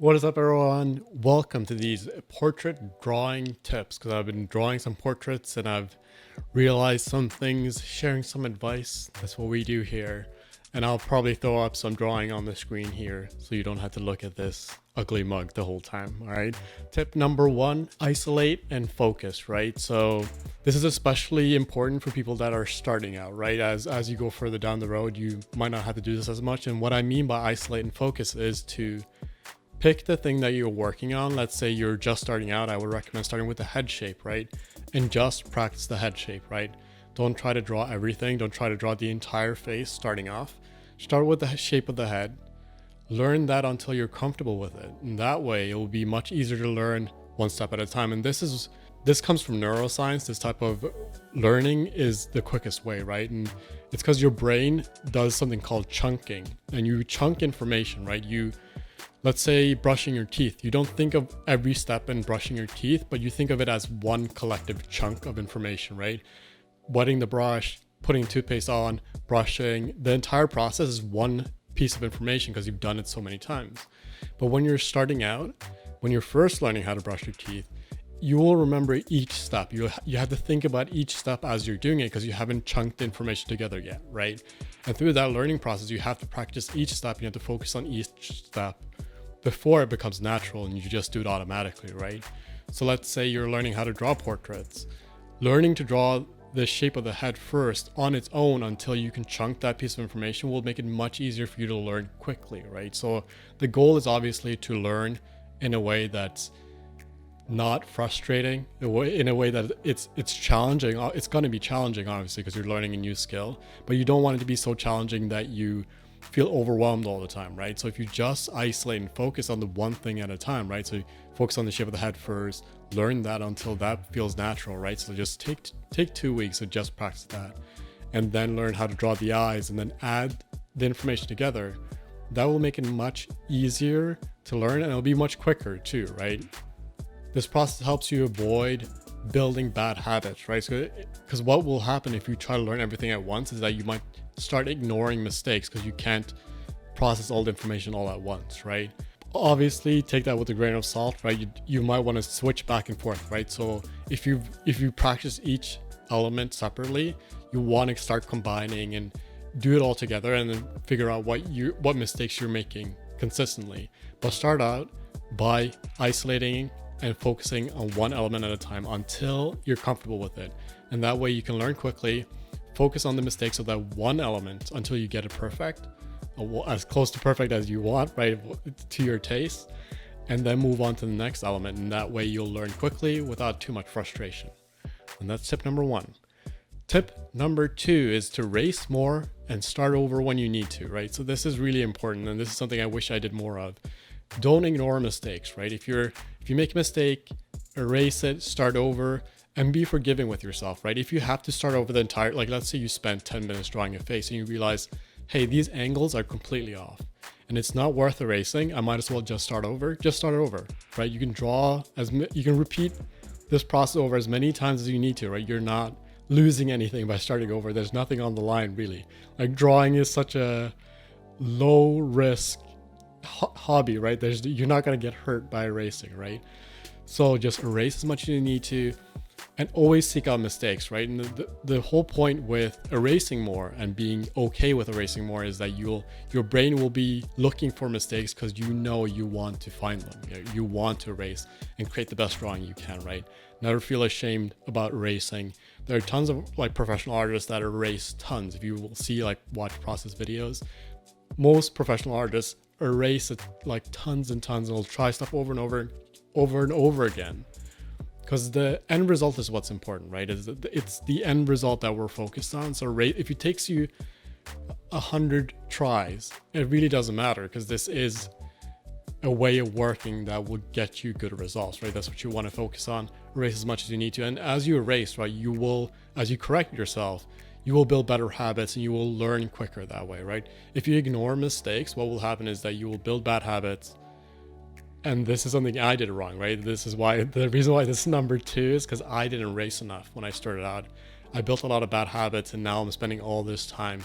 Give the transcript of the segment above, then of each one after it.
What is up, everyone? Welcome to these portrait drawing tips, because I've been drawing some portraits and I've realized some things, sharing some advice. That's what we do here. And I'll probably throw up some drawing on the screen here so you don't have to look at this ugly mug the whole time. All right. Tip number one, isolate and focus, right? So this is especially important for people that are starting out, right? As you go further down the road, you might not have to do this as much. And what I mean by isolate and focus is to pick the thing that you're working on. Let's say you're just starting out. I would recommend starting with the head shape, right? And just practice the head shape, right? Don't try to draw everything. Don't try to draw the entire face starting off. Start with the shape of the head. Learn that until you're comfortable with it. And that way it will be much easier to learn one step at a time. And this comes from neuroscience. This type of learning is the quickest way, right? And it's because your brain does something called chunking, and you chunk information, right? Let's say brushing your teeth. You don't think of every step in brushing your teeth, but you think of it as one collective chunk of information, right? Wetting the brush, putting toothpaste on, brushing, the entire process is one piece of information because you've done it so many times. But when you're starting out, when you're first learning how to brush your teeth, you will remember each step. You have to think about each step as you're doing it because you haven't chunked the information together yet, right? And through that learning process, you have to practice each step. You have to focus on each step before it becomes natural and you just do it automatically, right? So let's say you're learning how to draw portraits. Learning to draw the shape of the head first on its own until you can chunk that piece of information will make it much easier for you to learn quickly, right? So the goal is obviously to learn in a way that's not frustrating, in a way that it's challenging. It's going to be challenging, obviously, because you're learning a new skill, but you don't want it to be so challenging that you feel overwhelmed all the time, right? So if you just isolate and focus on the one thing at a time, right? So you focus on the shape of the head first, learn that until that feels natural, right? So just take 2 weeks to just practice that, and then learn how to draw the eyes, and then add the information together. That will make it much easier to learn, and it'll be much quicker too, right? This process helps you avoid building bad habits, right? So, because what will happen if you try to learn everything at once is that you might start ignoring mistakes because you can't process all the information all at once, right? Obviously, take that with a grain of salt, right? You might want to switch back and forth, right? So if you practice each element separately, you want to start combining and do it all together, and then figure out what mistakes you're making consistently. But start out by isolating and focusing on one element at a time until you're comfortable with it. And that way you can learn quickly, focus on the mistakes of that one element until you get it perfect, as close to perfect as you want, right, to your taste, and then move on to the next element. And that way you'll learn quickly without too much frustration. And that's tip number one. Tip number two is to race more and start over when you need to, right? So this is really important, and this is something I wish I did more of. Don't ignore mistakes, right? If you make a mistake, erase it, start over, and be forgiving with yourself, right? If you have to start over the entire, like let's say you spent 10 minutes drawing a face and you realize, hey, these angles are completely off and it's not worth erasing, I might as well just start over, right? You can repeat this process over as many times as you need to, right? You're not losing anything by starting over. There's nothing on the line, really. Like, drawing is such a low risk hobby, right? You're not going to get hurt by erasing, right? So just erase as much as you need to, and always seek out mistakes, right? And the whole point with erasing more and being okay with erasing more is that your brain will be looking for mistakes because you want to find them. You want to erase and create the best drawing you can, right? Never feel ashamed about erasing. There are tons of like professional artists that erase tons. If you will see, like, watch process videos, most professional artists erase it like tons and tons, and will try stuff over and over again, because the end result is what's important, right? It's the end result that we're focused on. So if it takes you 100 tries, it really doesn't matter, because this is a way of working that will get you good results, right? That's what you want to focus on. Erase as much as you need to, and as you erase, right, as you correct yourself, you will build better habits and you will learn quicker that way, right? If you ignore mistakes, what will happen is that you will build bad habits. And this is something I did wrong, right? The reason why this is number two is because I didn't race enough when I started out. I built a lot of bad habits, and now I'm spending all this time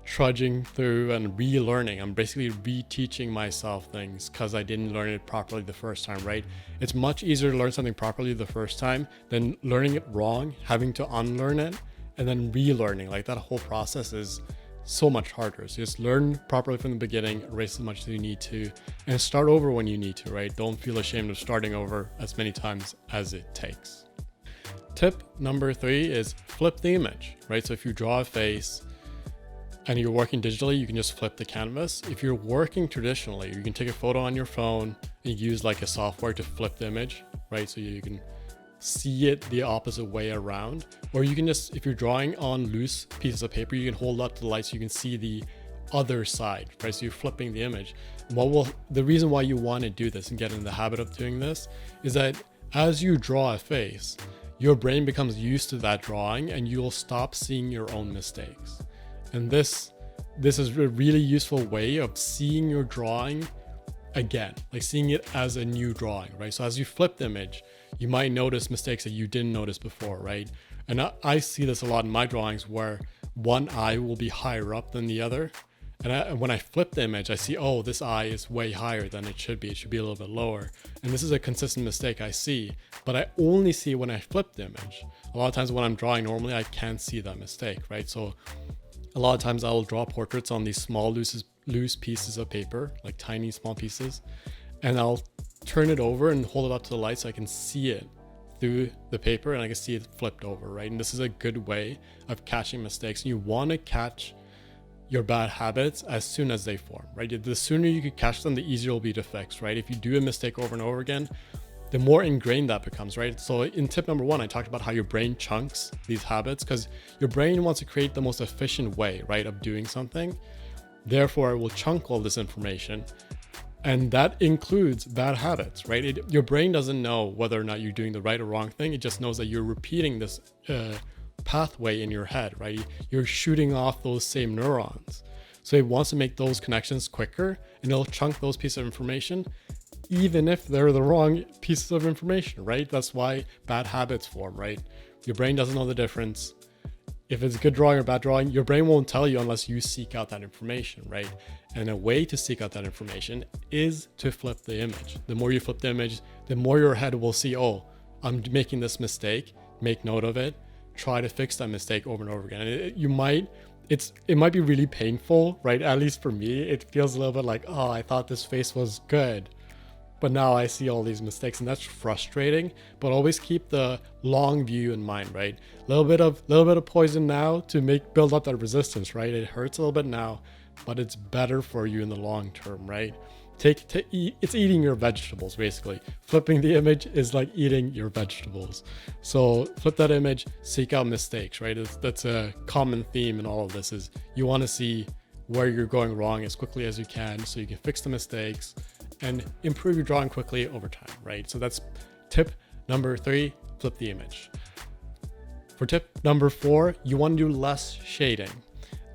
trudging through and relearning. I'm basically reteaching myself things because I didn't learn it properly the first time, right? It's much easier to learn something properly the first time than learning it wrong, having to unlearn it, and then relearning. Like that whole process is so much harder. So just learn properly from the beginning, erase as much as you need to, and start over when you need to, right? Don't feel ashamed of starting over as many times as it takes. Tip number 3 is flip the image, right? So if you draw a face and you're working digitally, you can just flip the canvas. If you're working traditionally, you can take a photo on your phone and use like a software to flip the image, right? So you can see it the opposite way around. Or you can just, if you're drawing on loose pieces of paper, you can hold up to the light so you can see the other side, right? So you're flipping the image. The reason why you want to do this and get in the habit of doing this is that as you draw a face, your brain becomes used to that drawing and you'll stop seeing your own mistakes. And this is a really useful way of seeing your drawing again, like seeing it as a new drawing, right? So as you flip the image, you might notice mistakes that you didn't notice before, right? And I see this a lot in my drawings where one eye will be higher up than the other. And when I flip the image, I see, oh, this eye is way higher than it should be. It should be a little bit lower. And this is a consistent mistake I see, but I only see it when I flip the image. A lot of times when I'm drawing normally, I can't see that mistake, right? So a lot of times I will draw portraits on these small, loose pieces of paper, like tiny, small pieces. And I'll turn it over and hold it up to the light so I can see it through the paper and I can see it flipped over, right? And this is a good way of catching mistakes. You want to catch your bad habits as soon as they form, right? The sooner you can catch them, the easier it'll be to fix, right? If you do a mistake over and over again, the more ingrained that becomes, right? So in tip number 1, I talked about how your brain chunks these habits because your brain wants to create the most efficient way, right, of doing something. Therefore, it will chunk all this information. And that includes bad habits, right? Your brain doesn't know whether or not you're doing the right or wrong thing. It just knows that you're repeating this pathway in your head, right? You're shooting off those same neurons. So it wants to make those connections quicker and it'll chunk those pieces of information, even if they're the wrong pieces of information, right? That's why bad habits form, right? Your brain doesn't know the difference. If it's good drawing or bad drawing, your brain won't tell you unless you seek out that information, right? And a way to seek out that information is to flip the image. The more you flip the image, the more your head will see, oh, I'm making this mistake, make note of it, try to fix that mistake over and over again. And it might be really painful, right? At least for me, it feels a little bit like, oh, I thought this face was good, but now I see all these mistakes, and that's frustrating. But always keep the long view in mind, right? A little bit of poison now to build up that resistance, right? It hurts a little bit now, but it's better for you in the long term, right? It's eating your vegetables, basically. Flipping the image is like eating your vegetables. So flip that image, seek out mistakes, right? That's a common theme in all of this, is you want to see where you're going wrong as quickly as you can so you can fix the mistakes and improve your drawing quickly over time, right? So that's tip number 3, flip the image. For tip number 4, you want to do less shading.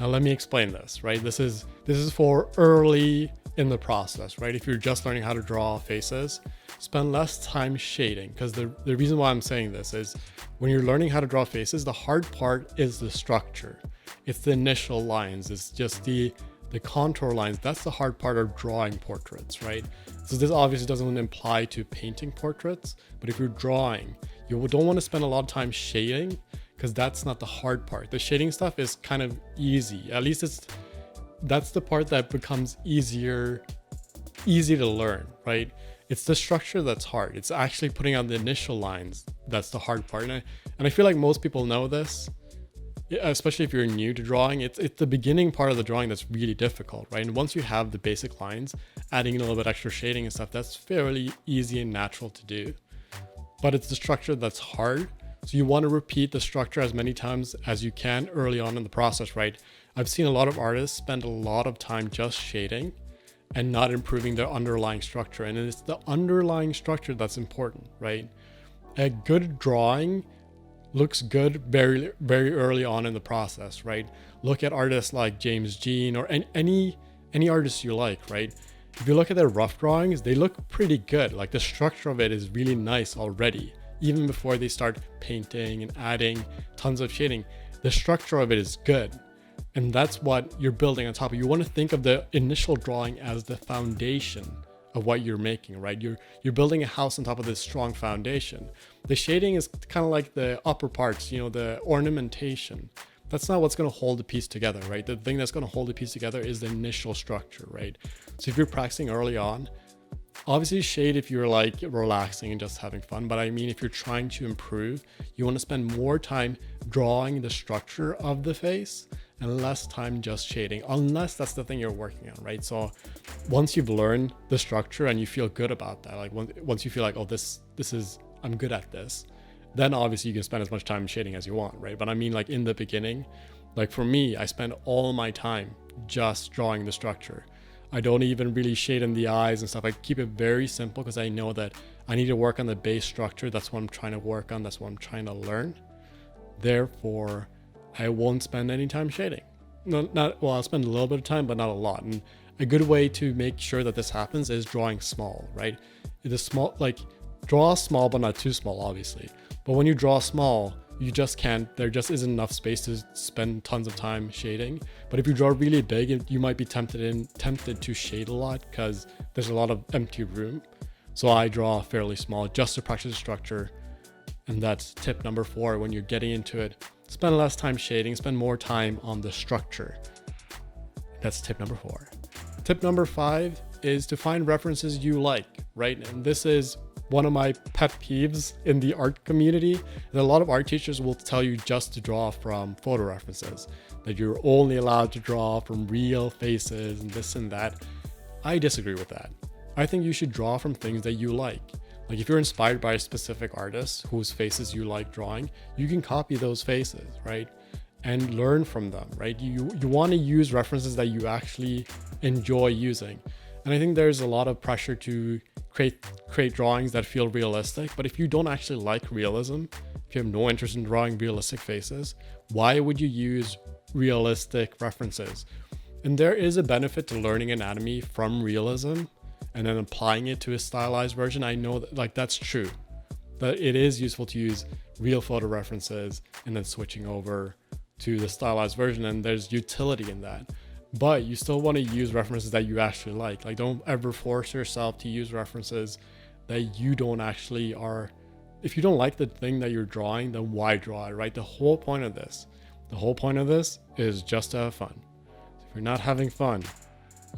Now let me explain this, right? This is for early in the process, right? If you're just learning how to draw faces, spend less time shading, because the reason why I'm saying this is when you're learning how to draw faces, the hard part is the structure. It's the initial lines. It's just the contour lines. That's the hard part of drawing portraits, right? So this obviously doesn't apply to painting portraits, but if you're drawing, you don't want to spend a lot of time shading, because that's not the hard part. The shading stuff is kind of easy. At least that's the part that becomes easy to learn, right? It's the structure that's hard. It's actually putting on the initial lines that's the hard part. And I feel like most people know this, especially if you're new to drawing. It's the beginning part of the drawing that's really difficult, right? And once you have the basic lines, adding a little bit extra shading and stuff, that's fairly easy and natural to do. But it's the structure that's hard. So you want to repeat the structure as many times as you can early on in the process, right? I've seen a lot of artists spend a lot of time just shading and not improving their underlying structure. And it's the underlying structure that's important, right? A good drawing looks good very, very early on in the process, right? Look at artists like James Jean or any artist you like, right? If you look at their rough drawings, they look pretty good. Like the structure of it is really nice already, even before they start painting and adding tons of shading. The structure of it is good. And that's what you're building on top of. You want to think of the initial drawing as the foundation of what you're making, right? You're building a house on top of this strong foundation. The shading is kind of like the upper parts, the ornamentation. That's not what's going to hold the piece together, right? The thing that's going to hold the piece together is the initial structure, right? So if you're practicing early on, obviously shade if you're like relaxing and just having fun. But I mean, if you're trying to improve, you want to spend more time drawing the structure of the face and less time just shading, unless that's the thing you're working on, right? So once you've learned the structure and you feel good about that, like once you feel like, oh, this is, I'm good at this, then obviously you can spend as much time shading as you want, right? But I mean, like in the beginning, like for me, I spend all my time just drawing the structure. I don't even really shade in the eyes and stuff. I keep it very simple because I know that I need to work on the base structure. That's what I'm trying to work on. That's what I'm trying to learn. Therefore, I won't spend any time shading. Well, I'll spend a little bit of time, but not a lot. And a good way to make sure that this happens is drawing small, right? It is small, like draw small, but not too small, obviously. But when you draw small, you just can't, there just isn't enough space to spend tons of time shading. But if you draw really big, you might be tempted to shade a lot because there's a lot of empty room. So I draw fairly small just to practice the structure. And that's tip number 4. When you're getting into it, spend less time shading, spend more time on the structure. That's tip number 4. Tip number 5 is to find references you like, right? And this is one of my pet peeves in the art community. And a lot of art teachers will tell you just to draw from photo references, that you're only allowed to draw from real faces and this and that. I disagree with that. I think you should draw from things that you like. Like if you're inspired by a specific artist whose faces you like drawing, you can copy those faces, right? And learn from them, right? You want to use references that you actually enjoy using. And I think there's a lot of pressure to create drawings that feel realistic. But if you don't actually like realism, if you have no interest in drawing realistic faces, why would you use realistic references? And there is a benefit to learning anatomy from realism and then applying it to a stylized version. I know that like that's true, that it is useful to use real photo references and then switching over to the stylized version, and there's utility in that. But you still want to use references that you actually like. Like don't ever force yourself to use references that you don't actually are. If you don't like the thing that you're drawing, then why draw it, right? The whole point of this is just to have fun. So if you're not having fun,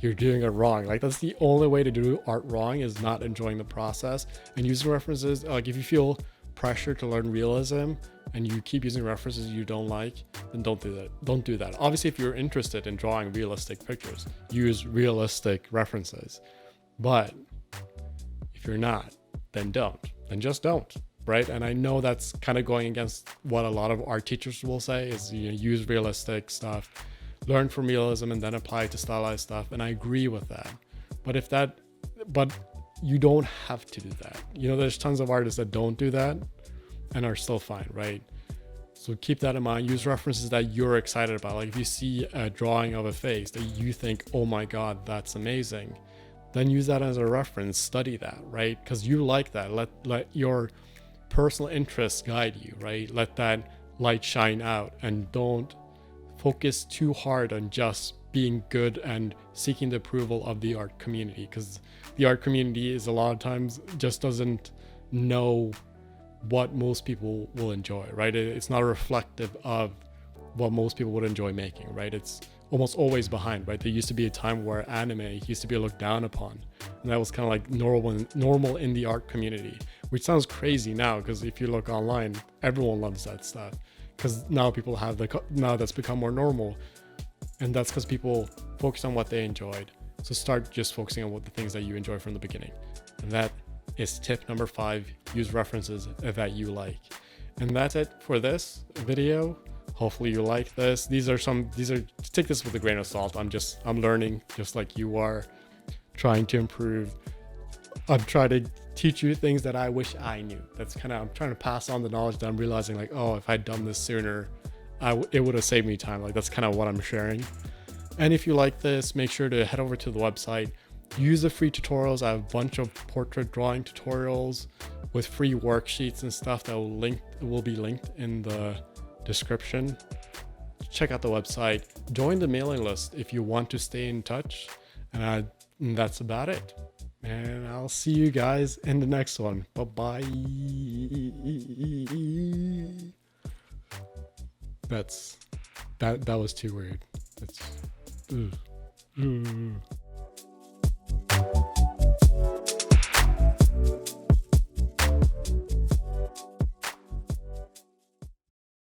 you're doing it wrong. Like that's the only way to do art wrong, is not enjoying the process and using references. Like if you feel pressure to learn realism and you keep using references you don't like, then don't do that. Obviously, if you're interested in drawing realistic pictures, use realistic references. But if you're not, then just don't, right? And I know that's kind of going against what a lot of art teachers will say, is use realistic stuff, learn from realism, and then apply it to stylized stuff. And I agree with that. But you don't have to do that. There's tons of artists that don't do that and are still fine, right? So keep that in mind. Use references that you're excited about. Like if you see a drawing of a face that you think, oh my God, that's amazing, then use that as a reference, study that, right? Because you like that. Let your personal interests guide you, right? Let that light shine out, and don't focus too hard on just being good and seeking the approval of the art community, because the art community is a lot of times just doesn't know what most people will enjoy, right? It's not reflective of what most people would enjoy making, right? It's almost always behind, right? There used to be a time where anime used to be looked down upon, and that was kind of like normal in the art community, which sounds crazy now because if you look online, everyone loves that stuff, because now people have now that's become more normal, and that's because people focus on what they enjoyed. So start just focusing on the things that you enjoy from the beginning, and that is tip number 5. Use references that you like. And that's it for this video. Hopefully you like this. These are take this with a grain of salt. I'm learning just like you are, trying to improve. I'm trying to teach you things that I wish I knew. I'm trying to pass on the knowledge that I'm realizing, like, oh, if I'd done this sooner, it would have saved me time. Like that's kind of what I'm sharing. And if you like this, make sure to head over to the website. Use the free tutorials. I have a bunch of portrait drawing tutorials with free worksheets and stuff that will be linked in the description. check out the website, join the mailing list if you want to stay in touch. And that's about it. And I'll see you guys in the next one. Bye-bye. That was too weird. It's